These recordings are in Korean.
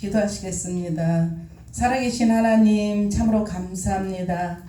기도하시겠습니다. 살아계신 하나님 참으로 감사합니다.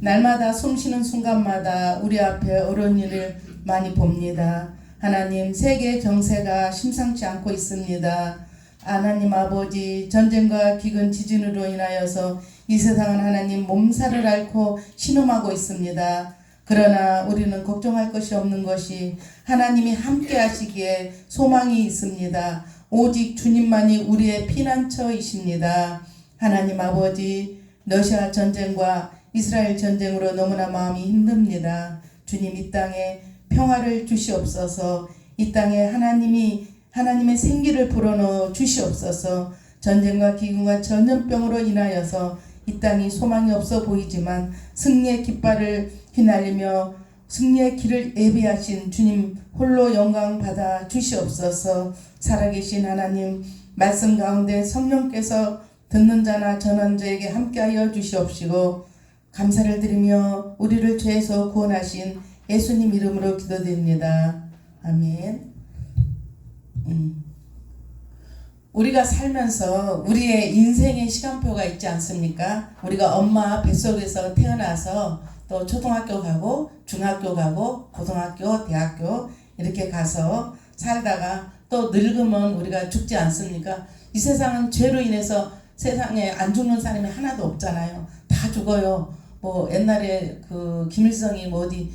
날마다 숨쉬는 순간마다 우리 앞에 어려운 일을 많이 봅니다. 하나님 세계 정세가 심상치 않고 있습니다. 하나님 아버지 전쟁과 기근 지진으로 인하여서 이 세상은 하나님 몸살을 앓고 신음하고 있습니다. 그러나 우리는 걱정할 것이 없는 것이 하나님이 함께 하시기에 소망이 있습니다. 오직 주님만이 우리의 피난처이십니다. 하나님 아버지 러시아 전쟁과 이스라엘 전쟁으로 너무나 마음이 힘듭니다. 주님 이 땅에 평화를 주시옵소서. 이 땅에 하나님의 생기를 불어넣어 주시옵소서. 전쟁과 기근과 전염병으로 인하여서 이 땅이 소망이 없어 보이지만 승리의 깃발을 휘날리며 승리의 길을 예비하신 주님 홀로 영광 받아 주시옵소서. 살아계신 하나님 말씀 가운데 성령께서 듣는 자나 전하는 자에게 함께하여 주시옵시고 감사를 드리며 우리를 죄에서 구원하신 예수님 이름으로 기도드립니다. 아멘. 우리가 살면서 우리의 인생의 시간표가 있지 않습니까? 우리가 엄마 뱃속에서 태어나서 또 초등학교 가고 중학교 가고 고등학교 대학교 이렇게 가서 살다가 또 늙으면 우리가 죽지 않습니까? 이 세상은 죄로 인해서 세상에 안 죽는 사람이 하나도 없잖아요. 다 죽어요. 뭐 옛날에 그 김일성이 뭐 어디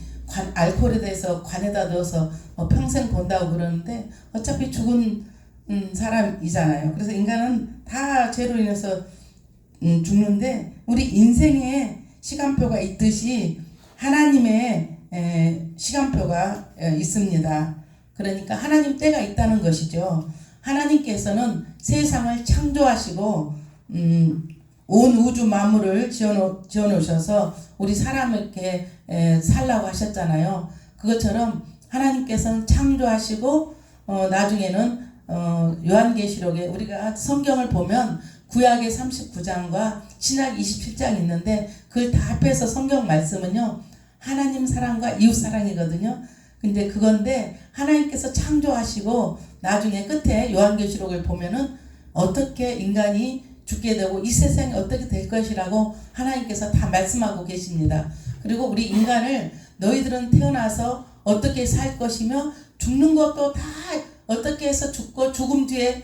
알코올에 대해서 관에다 넣어서 평생 본다고 그러는데 어차피 죽은 사람이잖아요. 그래서 인간은 다 죄로 인해서 죽는데 우리 인생에 시간표가 있듯이 하나님의 시간표가 있습니다. 그러니까 하나님 때가 있다는 것이죠. 하나님께서는 세상을 창조하시고 온 우주 만물을 지어놓으셔서 우리 사람에게 살라고 하셨잖아요. 그것처럼 하나님께서는 창조하시고 나중에는 요한계시록에 우리가 성경을 보면 구약의 39장과 신약 27장 있는데 그걸 다 합해서 성경 말씀은요 하나님 사랑과 이웃 사랑이거든요. 근데 그건데 하나님께서 창조하시고 나중에 끝에 요한계시록을 보면은 어떻게 인간이 죽게 되고 이 세상이 어떻게 될 것이라고 하나님께서 다 말씀하고 계십니다. 그리고 우리 인간을 너희들은 태어나서 어떻게 살 것이며 죽는 것도 다 어떻게 해서 죽고 죽음 뒤에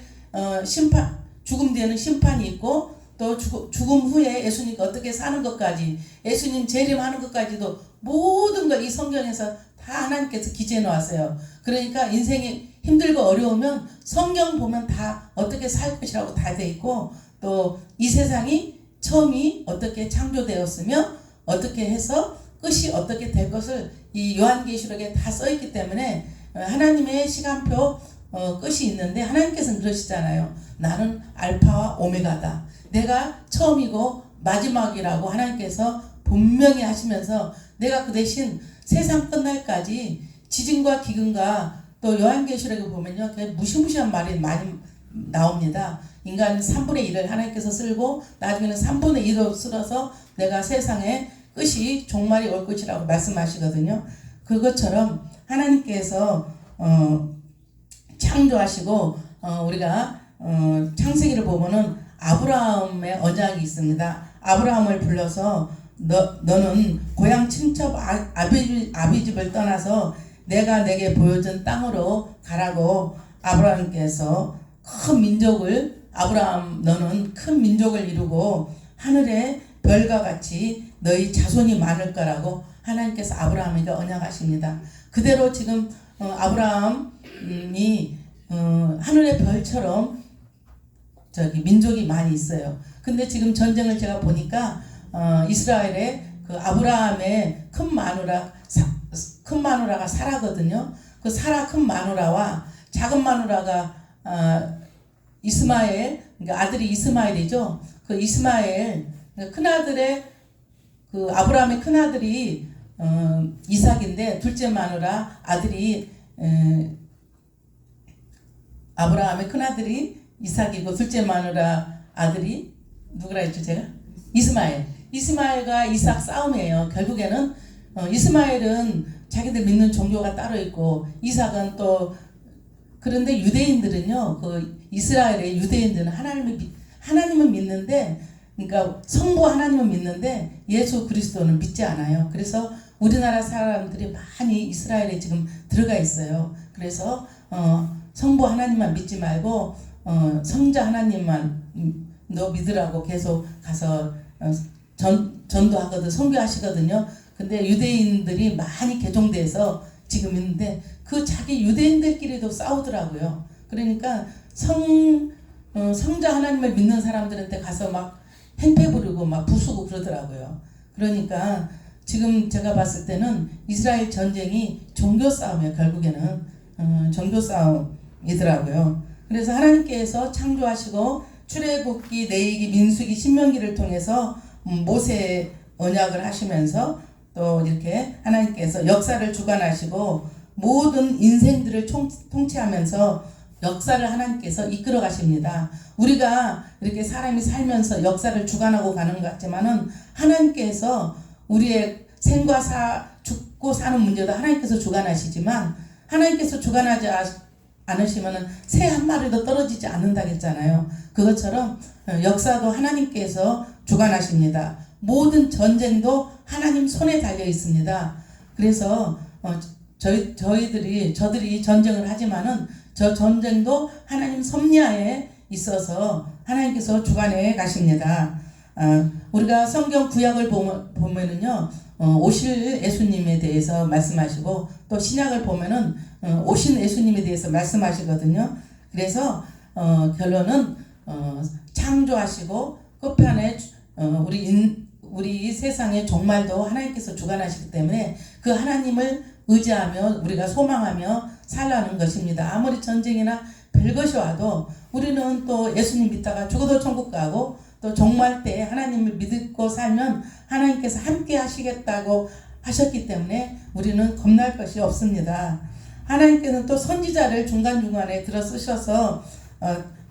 죽음 뒤에는 심판이 있고 또 죽음 후에 예수님이 어떻게 사는 것까지 예수님 재림하는 것까지도 모든 걸 이 성경에서 다 하나님께서 기재해 놓았어요. 그러니까 인생이 힘들고 어려우면 성경 보면 다 어떻게 살 것이라고 다 돼 있고 또 이 세상이 처음이 어떻게 창조되었으며 어떻게 해서 끝이 어떻게 될 것을 이 요한계시록에 다 써 있기 때문에 하나님의 시간표 끝이 있는데 하나님께서는 그러시잖아요. 나는 알파와 오메가다. 내가 처음이고 마지막이라고 하나님께서 분명히 하시면서 내가 그 대신 세상 끝날까지 지진과 기근과 또 요한계시록에 보면요. 무시무시한 말이 많이 나옵니다. 인간 3분의 1을 하나님께서 쓸고 나중에는 3분의 1로 쓸어서 내가 세상에 끝이 종말이 올 것이라고 말씀하시거든요. 그것처럼 하나님께서 창조하시고 우리가 창세기를 보면은 아브라함의 언약이 있습니다. 아브라함을 불러서 너는 고향 친척 아비 집을 떠나서 내가 내게 보여준 땅으로 가라고 아브라함께서 큰 민족을 아브라함 너는 큰 민족을 이루고 하늘의 별과 같이 너희 자손이 많을 거라고 하나님께서 아브라함에게 언약하십니다. 그대로 지금 아브라함이 하늘의 별처럼 민족이 많이 있어요. 근데 지금 전쟁을 제가 보니까 이스라엘에 그 아브라함의 큰 마누라가 사라거든요. 그 사라 큰 마누라와 작은 마누라가 이스마엘, 그러니까 아들이 이스마엘이죠. 그 이스마엘 큰아들의 그 아브라함의 큰아들이 이삭인데 둘째 마누라 아들이 아브라함의 큰아들이 이삭이고 둘째 마누라 아들이 누구라 했죠 제가? 이스마엘과 이삭 싸움이에요. 결국에는 이스마엘은 자기들 믿는 종교가 따로 있고 이삭은 또 그런데 유대인들은요, 그 이스라엘의 유대인들은 하나님은 믿는데, 그러니까 성부 하나님은 믿는데 예수 그리스도는 믿지 않아요. 그래서 우리나라 사람들이 많이 이스라엘에 지금 들어가 있어요. 그래서 성부 하나님만 믿지 말고 성자 하나님만 너 믿으라고 계속 가서 전도하거든, 선교하시거든요. 근데 유대인들이 많이 개종돼서 지금 있는데 그 자기 유대인들끼리도 싸우더라고요. 그러니까 성자 하나님을 믿는 사람들한테 가서 막 행패 부리고 막 부수고 그러더라고요. 그러니까 지금 제가 봤을 때는 이스라엘 전쟁이 종교 싸움이에요. 결국에는 종교 싸움이더라고요. 그래서 하나님께서 창조하시고 출애굽기, 레위기, 민수기, 신명기를 통해서 모세 언약을 하시면서 또 이렇게 하나님께서 역사를 주관하시고 모든 인생들을 통치하면서 역사를 하나님께서 이끌어 가십니다. 우리가 이렇게 사람이 살면서 역사를 주관하고 가는 것 같지만은 하나님께서 우리의 생과 죽고 사는 문제도 하나님께서 주관하시지만 하나님께서 주관하지 않으시면은 새 한 마리도 떨어지지 않는다고 했잖아요. 그것처럼 역사도 하나님께서 주관하십니다. 모든 전쟁도 하나님 손에 달려 있습니다. 그래서 저들이 전쟁을 하지만은 저 전쟁도 하나님 섭리하에 있어서 하나님께서 주관해 가십니다. 우리가 성경 구약을 보면은요, 오실 예수님에 대해서 말씀하시고 또 신약을 보면은 오신 예수님에 대해서 말씀하시거든요. 그래서 결론은 창조하시고 끝판에 우리 세상의 종말도 하나님께서 주관하시기 때문에 그 하나님을 의지하며 우리가 소망하며 살라는 것입니다. 아무리 전쟁이나 별것이 와도 우리는 또 예수님 믿다가 죽어도 천국 가고 또 종말 때 하나님을 믿고 살면 하나님께서 함께 하시겠다고 하셨기 때문에 우리는 겁날 것이 없습니다. 하나님께서는 또 선지자를 중간중간에 들어 쓰셔서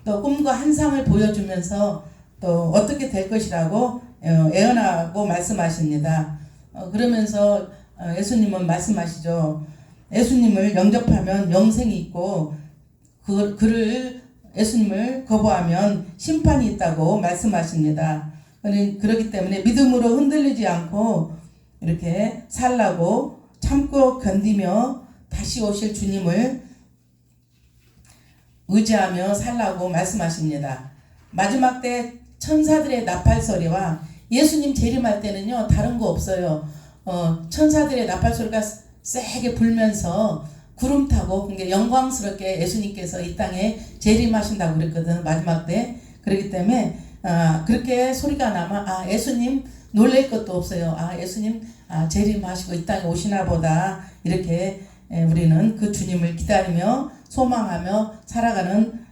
또 꿈과 환상을 보여주면서 또 어떻게 될 것이라고 예언하고 말씀하십니다. 그러면서 예수님은 말씀하시죠. 예수님을 영접하면 영생이 있고 예수님을 거부하면 심판이 있다고 말씀하십니다. 그렇기 때문에 믿음으로 흔들리지 않고 이렇게 살라고 참고 견디며 다시 오실 주님을 의지하며 살라고 말씀하십니다. 마지막 때 천사들의 나팔 소리와 예수님 재림할 때는요, 다른 거 없어요. 천사들의 나팔 소리가 세게 불면서 구름 타고 그러니까 영광스럽게 예수님께서 이 땅에 재림하신다고 그랬거든, 마지막 때. 그렇기 때문에 그렇게 소리가 나면 예수님 놀랄 것도 없어요. 예수님 재림하시고 이 땅에 오시나 보다, 이렇게 우리는 그 주님을 기다리며 소망하며 살아가는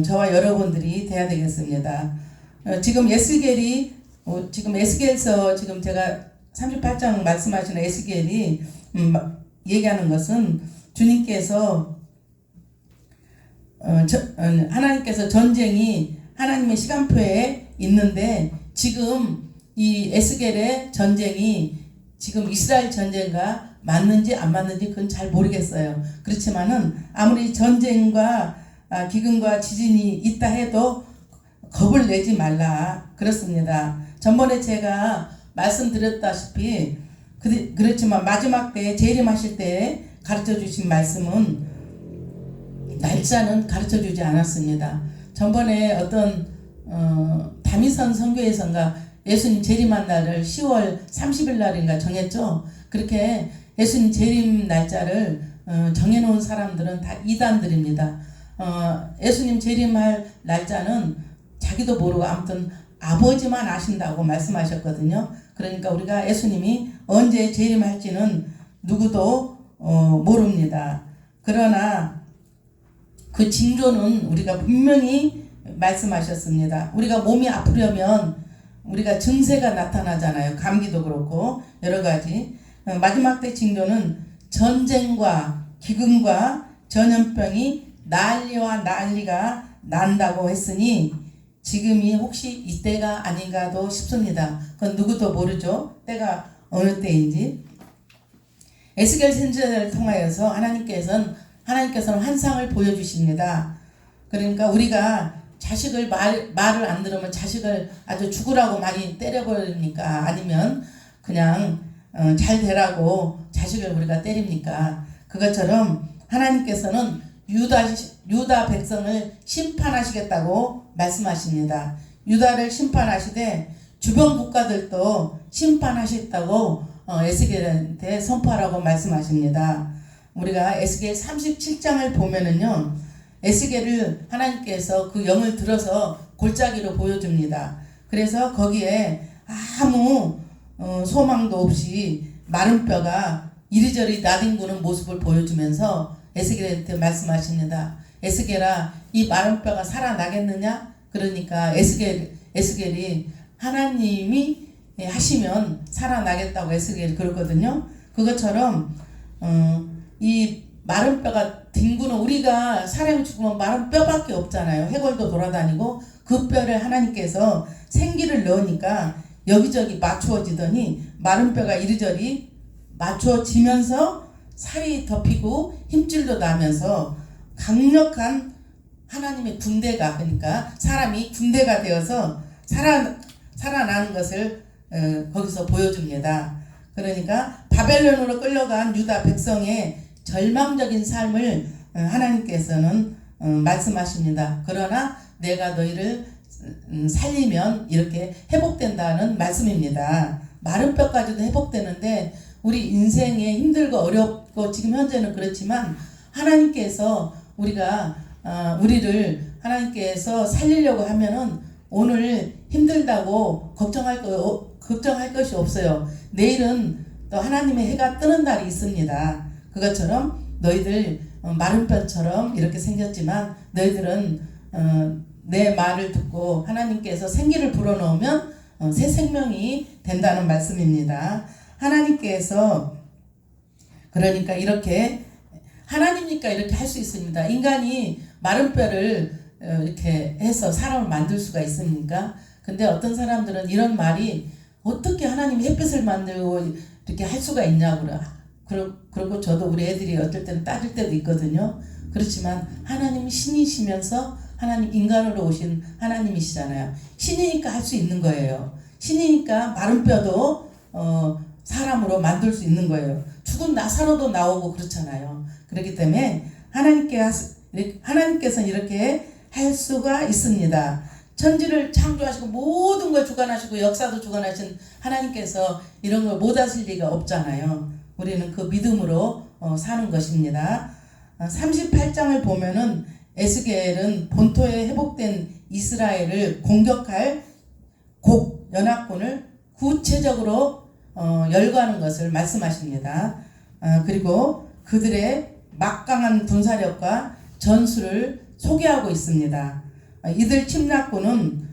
저와 여러분들이 돼야 되겠습니다. 지금 에스겔서 지금 제가 38장 말씀하시는 에스겔이 얘기하는 것은 주님께서 하나님께서 전쟁이 하나님의 시간표에 있는데 지금 이 에스겔의 전쟁이 지금 이스라엘 전쟁과 맞는지 안 맞는지 그건 잘 모르겠어요. 그렇지만은 아무리 전쟁과 기근과 지진이 있다 해도 겁을 내지 말라 그렇습니다. 전번에 제가 말씀드렸다시피 그렇지만 마지막 때 재림하실 때 가르쳐 주신 말씀은 날짜는 가르쳐 주지 않았습니다. 전번에 어떤 다미선 선교회에선가 예수님 재림한 날을 10월 30일 날인가 정했죠. 그렇게 예수님 재림 날짜를 정해놓은 사람들은 다 이단들입니다. 예수님 재림할 날짜는 자기도 모르고 아무튼 아버지만 아신다고 말씀하셨거든요. 그러니까 우리가 예수님이 언제 재림할지는 누구도 모릅니다. 그러나 그 징조는 우리가 분명히 말씀하셨습니다. 우리가 몸이 아프려면 우리가 증세가 나타나잖아요. 감기도 그렇고 여러 가지. 마지막 때 징조는 전쟁과 기근과 전염병이 난리가 난다고 했으니 지금이 혹시 이때가 아닌가도 싶습니다. 그건 누구도 모르죠. 때가 어느 때인지. 에스겔 선지자를 통하여서 하나님께서는 환상을 보여주십니다. 그러니까 우리가 자식을 말을 안 들으면 자식을 아주 죽으라고 많이 때려버립니까? 아니면 그냥 잘 되라고 자식을 우리가 때립니까? 그것처럼 하나님께서는 유다 백성을 심판하시겠다고 말씀하십니다. 유다를 심판하시되 주변 국가들도 심판하시겠다고 에스겔한테 선포하라고 말씀하십니다. 우리가 에스겔 37장을 보면은요, 에스겔을 하나님께서 그 영을 들어서 골짜기로 보여줍니다. 그래서 거기에 아무 소망도 없이 마른 뼈가 이리저리 나뒹구는 모습을 보여주면서 에스겔한테 말씀하십니다. 에스겔아, 이 마른 뼈가 살아나겠느냐? 그러니까 에스겔이 하나님이 하시면 살아나겠다고 에스겔이 그러거든요. 그것처럼 이 마른 뼈가 뒹구는, 우리가 사람이 죽으면 마른 뼈밖에 없잖아요. 해골도 돌아다니고 그 뼈를 하나님께서 생기를 넣으니까 여기저기 맞추어지더니 마른 뼈가 이리저리 맞추어지면서 살이 덮이고 힘줄도 나면서 강력한 하나님의 군대가, 그러니까 사람이 군대가 되어서 살아나는 것을 거기서 보여줍니다. 그러니까 바벨론으로 끌려간 유다 백성의 절망적인 삶을 하나님께서는 말씀하십니다. 그러나 내가 너희를 살리면 이렇게 회복된다는 말씀입니다. 마른 뼈까지도 회복되는데 우리 인생에 힘들고 어렵고 지금 현재는 그렇지만 하나님께서 우리를 하나님께서 살리려고 하면은 오늘 힘들다고 걱정할 것이 없어요. 내일은 또 하나님의 해가 뜨는 날이 있습니다. 그것처럼 너희들 마른 뼈처럼 이렇게 생겼지만 너희들은 내 말을 듣고 하나님께서 생기를 불어넣으면 새 생명이 된다는 말씀입니다. 하나님께서 그러니까 이렇게 하나님이니까 이렇게 할 수 있습니다. 인간이 마른 뼈를 이렇게 해서 사람을 만들 수가 있습니까? 근데 어떤 사람들은 이런 말이 어떻게 하나님이 햇빛을 만들고 이렇게 할 수가 있냐고 그러고 저도 우리 애들이 어떨 때는 따질 때도 있거든요. 그렇지만 하나님이 신이시면서 하나님 인간으로 오신 하나님이시잖아요. 신이니까 할 수 있는 거예요. 신이니까 마른 뼈도 사람으로 만들 수 있는 거예요. 죽은 나사로도 나오고 그렇잖아요. 그렇기 때문에 하나님께서는 이렇게 할 수가 있습니다. 천지를 창조하시고 모든 걸 주관하시고 역사도 주관하신 하나님께서 이런 걸 못하실 리가 없잖아요. 우리는 그 믿음으로 사는 것입니다. 38장을 보면은 에스겔은 본토에 회복된 이스라엘을 공격할 연합군을 구체적으로 열거하는 것을 말씀하십니다. 그리고 그들의 막강한 군사력과 전술을 소개하고 있습니다. 이들 침략군의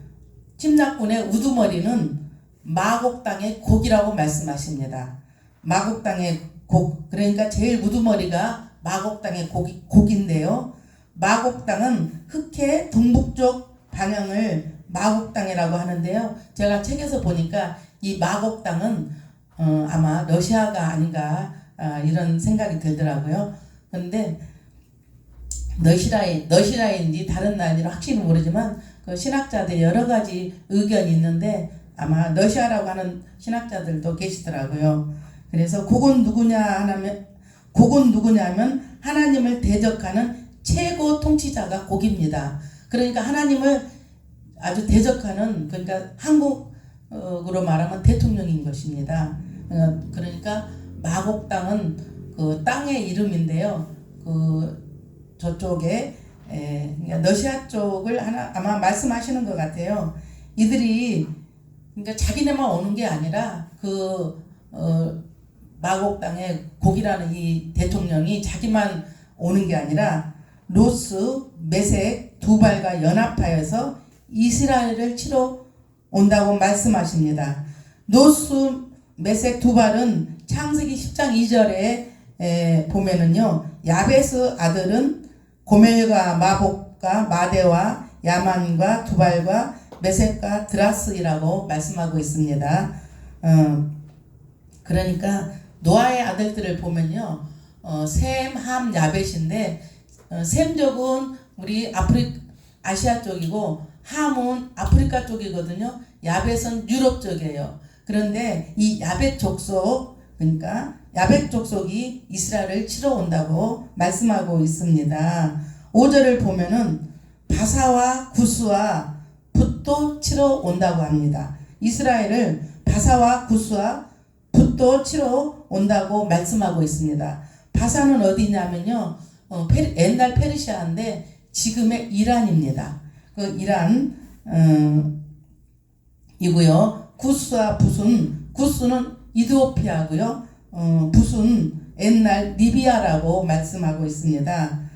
우두머리는 마곡 땅의 곡이라고 말씀하십니다. 마곡 땅의 곡, 그러니까 제일 우두머리가 마곡 땅의 곡인데요. 마곡 땅은 흑해 동북쪽 방향을 마곡 땅이라고 하는데요. 제가 책에서 보니까 이 마곡 땅은 아마 러시아가 아닌가 이런 생각이 들더라고요. 그런데 너시라인지 다른 나라인지 확실히 모르지만 그 신학자들 여러 가지 의견이 있는데 아마 러시아라고 하는 신학자들도 계시더라고요. 그래서 곡은 누구냐면 하나님을 대적하는 최고 통치자가 곡입니다. 그러니까 하나님을 아주 대적하는, 그러니까 한국으로 말하면 대통령인 것입니다. 그러니까 마곡 땅은 그 땅의 이름인데요. 저쪽에 러시아 쪽을 아마 말씀하시는 것 같아요. 이들이 그러니까 자기네만 오는 게 아니라 마곡 땅의 곡이라는 이 대통령이 자기만 오는 게 아니라 로스, 메색, 두발과 연합하여서 이스라엘을 치러 온다고 말씀하십니다. 노스, 메색, 두발은 창세기 10장 2절에 보면은요, 야베스 아들은 고멜과 마복과 마대와 야만과 두발과 메색과 드라스이라고 말씀하고 있습니다. 그러니까 노아의 아들들을 보면요, 셈, 함, 야벳인데 셈족은 우리 아시아 쪽이고 함은 아프리카 쪽이거든요. 야벳은 유럽 쪽이에요. 그런데 이 야벳 족속, 그러니까 야벳 족속이 이스라엘을 치러 온다고 말씀하고 있습니다. 5절을 보면은 바사와 구스와 붓도 치러 온다고 합니다. 이스라엘을 바사와 구스와 붓도 치러 온다고 말씀하고 있습니다. 바사는 어디냐면요, 옛날 페르시아인데 지금의 이란입니다. 그 이란 이고요. 구스와 붓은, 구스는 이디오피아고요. 붓은 옛날 리비아라고 말씀하고 있습니다.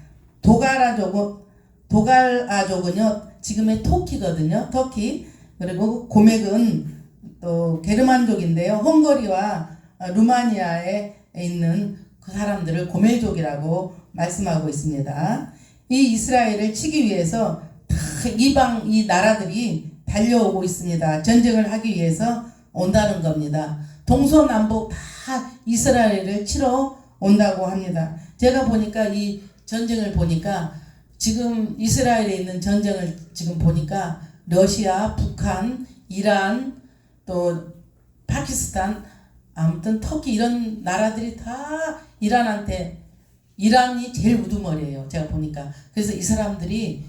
도갈아족은요 지금의 터키거든요. 터키. 그리고 고맥은 또 게르만족인데요. 헝가리와 루마니아에 있는 그 사람들을 고멜족이라고 말씀하고 있습니다. 이 이스라엘을 치기 위해서 다 이방 이 나라들이 달려오고 있습니다. 전쟁을 하기 위해서 온다는 겁니다. 동서남북 다 이스라엘을 치러 온다고 합니다. 제가 보니까 이 전쟁을 보니까 지금 이스라엘에 있는 전쟁을 지금 보니까 러시아, 북한, 이란, 또 파키스탄, 아무튼 터키 이런 나라들이 다 이란이 제일 우두머리예요. 제가 보니까. 그래서 이 사람들이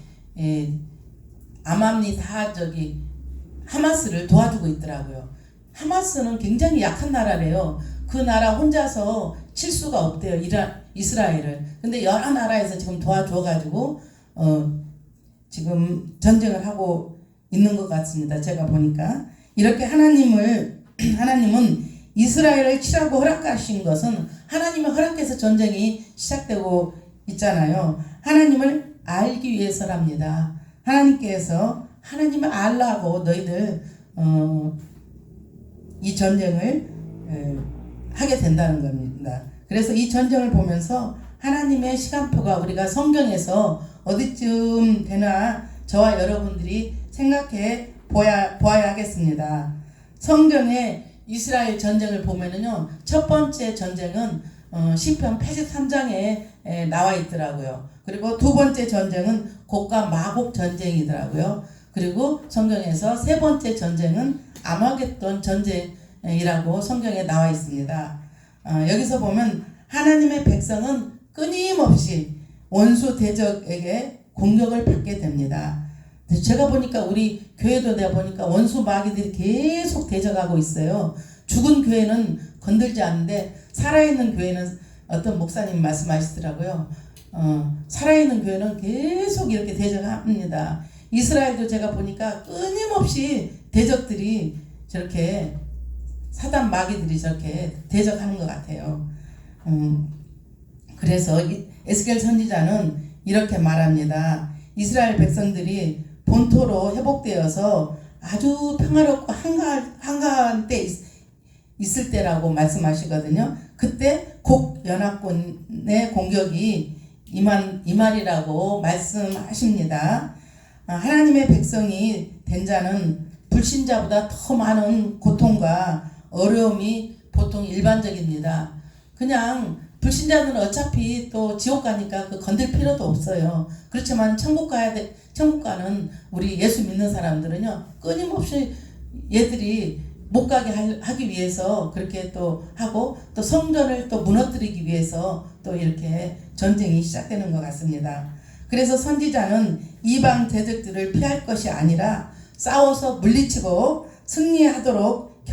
암암리 다 하마스를 도와주고 있더라고요. 하마스는 굉장히 약한 나라래요. 그 나라 혼자서 칠 수가 없대요. 이스라엘을. 근데 여러 나라에서 지금 도와줘가지고 지금 전쟁을 하고 있는 것 같습니다. 제가 보니까 이렇게 하나님은 이스라엘을 치라고 허락하신 것은 하나님의 허락해서 전쟁이 시작되고 있잖아요. 하나님을 알기 위해서랍니다. 하나님께서 하나님을 알라고 너희들 이 전쟁을 하게 된다는 겁니다. 그래서 이 전쟁을 보면서 하나님의 시간표가 우리가 성경에서 어디쯤 되나 저와 여러분들이 생각해 보아야 하겠습니다. 성경에 이스라엘 전쟁을 보면은요, 첫 번째 전쟁은 시편 83장에 나와 있더라고요. 그리고 두 번째 전쟁은 곡과 마곡 전쟁이더라고요. 그리고 성경에서 세 번째 전쟁은 아마겟돈 전쟁이라고 성경에 나와 있습니다. 여기서 보면 하나님의 백성은 끊임없이 원수 대적에게 공격을 받게 됩니다. 제가 보니까 우리 교회도 내가 보니까 원수 마귀들이 계속 대적하고 있어요. 죽은 교회는 건들지 않는데 살아있는 교회는 어떤 목사님 말씀하시더라고요. 살아있는 교회는 계속 이렇게 대적합니다. 이스라엘도 제가 보니까 끊임없이 대적들이 저렇게 사단 마귀들이 저렇게 대적하는 것 같아요. 그래서 에스겔 선지자는 이렇게 말합니다. 이스라엘 백성들이 본토로 회복되어서 아주 평화롭고 한가한 때 있을 때라고 말씀하시거든요. 그때 곡 연합군의 공격이 이말이라고 말씀하십니다. 하나님의 백성이 된 자는 불신자보다 더 많은 고통과 어려움이 보통 일반적입니다. 그냥 불신자들은 어차피 또 지옥 가니까 건들 필요도 없어요. 그렇지만 천국 가는 우리 예수 믿는 사람들은요, 끊임없이 얘들이 못 가게 하기 위해서 그렇게 또 하고, 또 성전을 또 무너뜨리기 위해서 또 이렇게 전쟁이 시작되는 것 같습니다. 그래서 선지자는 이방 대적들을 피할 것이 아니라 싸워서 물리치고 승리하도록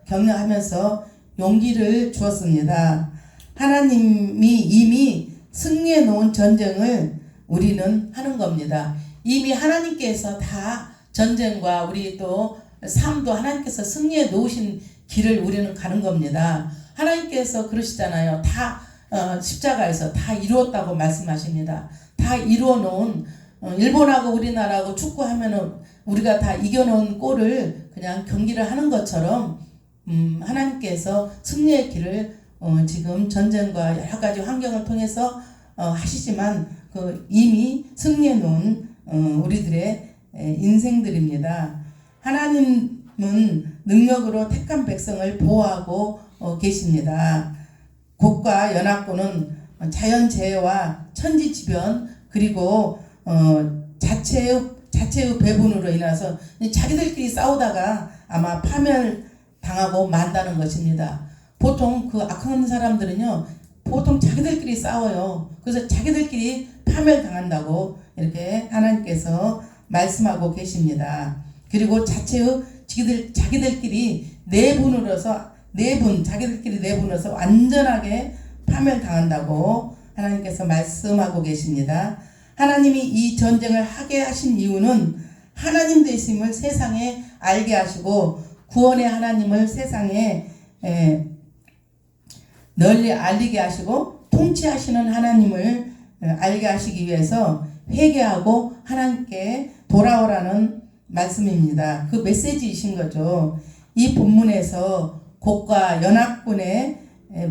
격려하면서 용기를 주었습니다. 하나님이 이미 승리해 놓은 전쟁을 우리는 하는 겁니다. 이미 하나님께서 다 전쟁과 우리 또 삶도 하나님께서 승리해 놓으신 길을 우리는 가는 겁니다. 하나님께서 그러시잖아요. 다 십자가에서 다 이루었다고 말씀하십니다. 다 이루어 놓은, 일본하고 우리나라하고 축구하면은 우리가 다 이겨놓은 골을 그냥 경기를 하는 것처럼 하나님께서 승리의 길을 지금 전쟁과 여러 가지 환경을 통해서 하시지만 이미 승리해 놓은 우리들의 인생들입니다. 하나님은 능력으로 택한 백성을 보호하고 계십니다. 국가 연합군은 자연재해와 천지지변 그리고 자체의 배분으로 인해서 자기들끼리 싸우다가 아마 파멸당하고 만다는 것입니다. 보통 그 악한 사람들은요, 보통 자기들끼리 싸워요. 그래서 자기들끼리 파멸당한다고 이렇게 하나님께서 말씀하고 계십니다. 그리고 자체의 자기들끼리 자기들끼리 내분으로서 완전하게 파멸당한다고 하나님께서 말씀하고 계십니다. 하나님이 이 전쟁을 하게 하신 이유는 하나님 되심을 세상에 알게 하시고 구원의 하나님을 세상에 널리 알리게 하시고 통치하시는 하나님을 알게 하시기 위해서 회개하고 하나님께 돌아오라는 말씀입니다. 그 메시지이신 거죠. 이 본문에서 국가 연합군의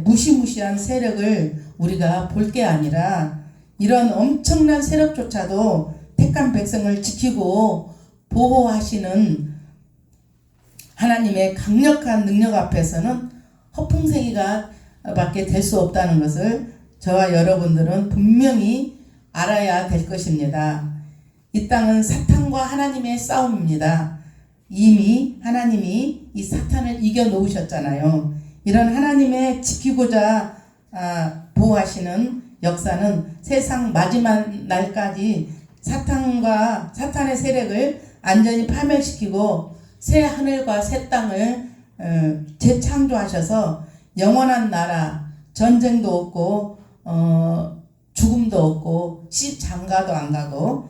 무시무시한 세력을 우리가 볼 게 아니라 이런 엄청난 세력조차도 택한 백성을 지키고 보호하시는 하나님의 강력한 능력 앞에서는 허풍쟁이가 밖에 될 수 없다는 것을 저와 여러분들은 분명히 알아야 될 것입니다. 이 땅은 사탄과 하나님의 싸움입니다. 이미 하나님이 이 사탄을 이겨 놓으셨잖아요. 이런 하나님의 지키고자 보호하시는 역사는 세상 마지막 날까지 사탄의 세력을 완전히 파멸시키고 새 하늘과 새 땅을 재창조하셔서 영원한 나라, 전쟁도 없고 죽음도 없고 장가도 안 가고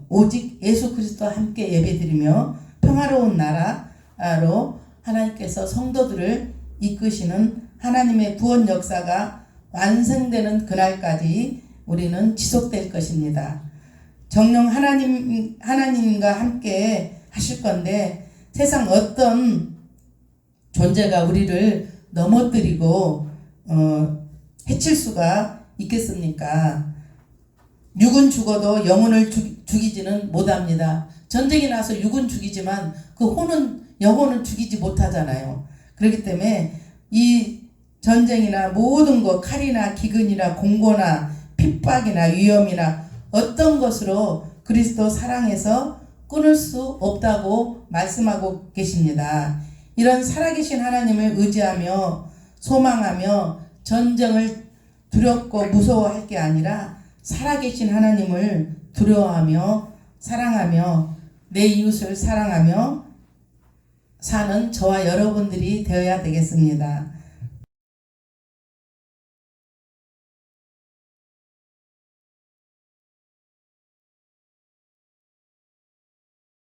오직 예수 그리스도와 함께 예배드리며 평화로운 나라로 하나님께서 성도들을 이끄시는 하나님의 구원 역사가 완성되는 그날까지 우리는 지속될 것입니다. 정령 하나님과 함께 하실 건데 세상 어떤 존재가 우리를 넘어뜨리고 해칠 수가 있겠습니까? 육은 죽어도 영혼을 죽이지는 못합니다. 전쟁이 나서 육은 죽이지만 그 영혼은 죽이지 못하잖아요. 그렇기 때문에 이 전쟁이나 모든 것, 칼이나 기근이나 공고나 핍박이나 위험이나 어떤 것으로 그리스도 사랑해서 끊을 수 없다고 말씀하고 계십니다. 이런 살아계신 하나님을 의지하며 소망하며 전쟁을 두렵고 무서워할 게 아니라 살아계신 하나님을 두려워하며 사랑하며 내 이웃을 사랑하며 사는 저와 여러분들이 되어야 되겠습니다.